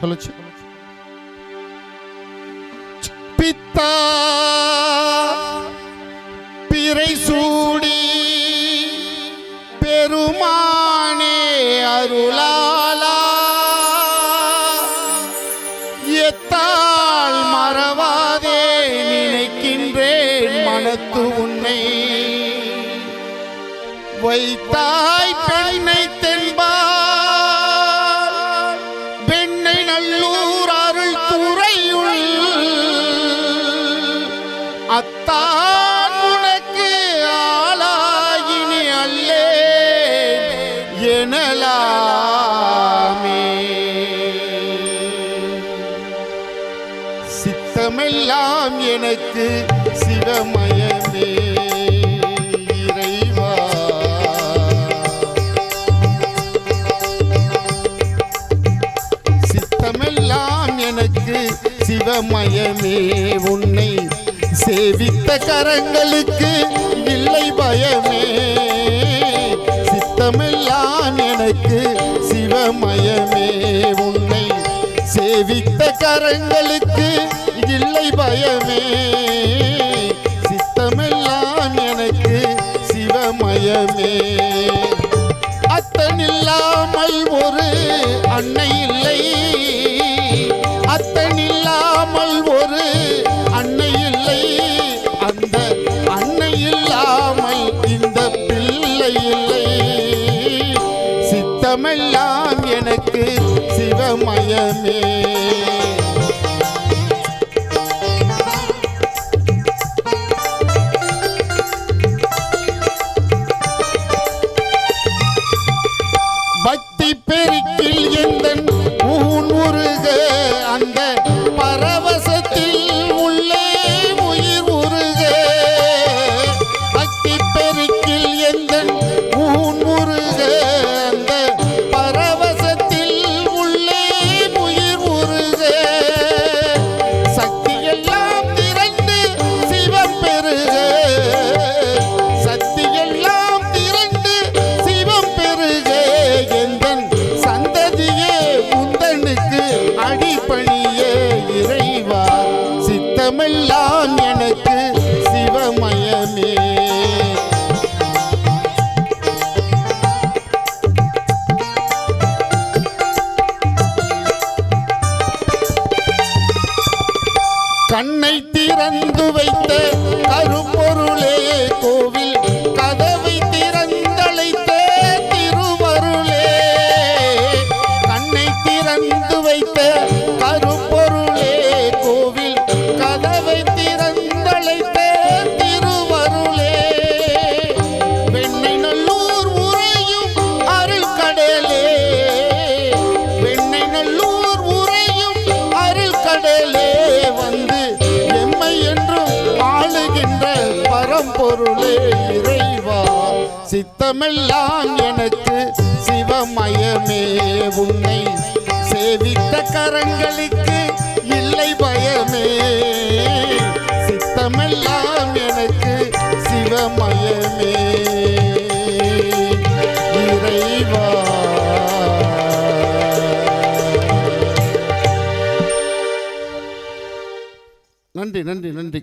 சொல்லுச்சு. பித்தா பிறை சூடி பெருமானே அருளாலா எத்தால் மறவாதே நினைக்கின்றேன் மனத்து உன்னை வைத்தாய் பெண்ணை தென்பால் பெண்ணை நல்லூர் அருள் துறையுள் அத்தான் உனக்கு ஆளாயினி அல்லே எனலாமே. சித்தமெல்லாம் எனக்கு சிவமயமே இறைவா. சித்தமெல்லாம் எனக்கு சிவமயமே உன்னை சேவித்த கரங்களுக்கு இல்லை பயமே. சித்தமெல்லாம் எனக்கு சிவமயமே உன்னை சேவித்த கரங்களுக்கு இல்லை பயமே. சித்தமெல்லாம் எனக்கு சிவமயமே. அத்தனில்லாமல் ஒரு அன்னை இல்லை, அத்தனில்லாமல் ஒரு அன்னை இல்லை, அந்த அன்னை இல்லாமல் இந்த பிள்ளை இல்லை. சித்தமெல்லாம் எனக்கு சிவமயமே. பக்தி பெருக்கில் எந்தன் ஊன் உருக அந்த பரவசத்தில் உள்ளே உயிர் உருக. பக்தி பெருக்கில் எந்தன் ஊன் உருக அந்த பரவசத்தில் உள்ளே உயிர் உருக. சக்தியெல்லாம் திரண்டு சிவம் பெருக, சக்தியெல்லாம் திரண்டு சிவம் பெருக. எந்தன் சந்ததியே உந்தனுக்கு அடிபணியே இறைவா. சித்தமெல்லாம் எனக்கு சிவமயமே. கண்ணை திறந்து வைத்த கருப்பொருளே கோவில் கதவை திறந்தழைத்த திருவருளே. கண்ணை திறந்து வைத்த கருப்பொருளே கோவில் கதவை திறந்தழைத்த திருவருளே. வெண்ணை நல்லூர் உறையும் அருள் கடலே, வெண்ணை நல்லூர் உறையும் அருள் கடலே. வந்து எம்மை என்றும் ஆளுகின்ற பரம்பொருளே இறைவா. சித்தமெல்லாம் எனக்கு சிவமயமே உன்னை சேவித்த கரங்களுக்கு இல்லை பயமே. சித்தமெல்லாம் எனக்கு சிவமயமே இறைவா. நன்றி நன்றி நன்றி.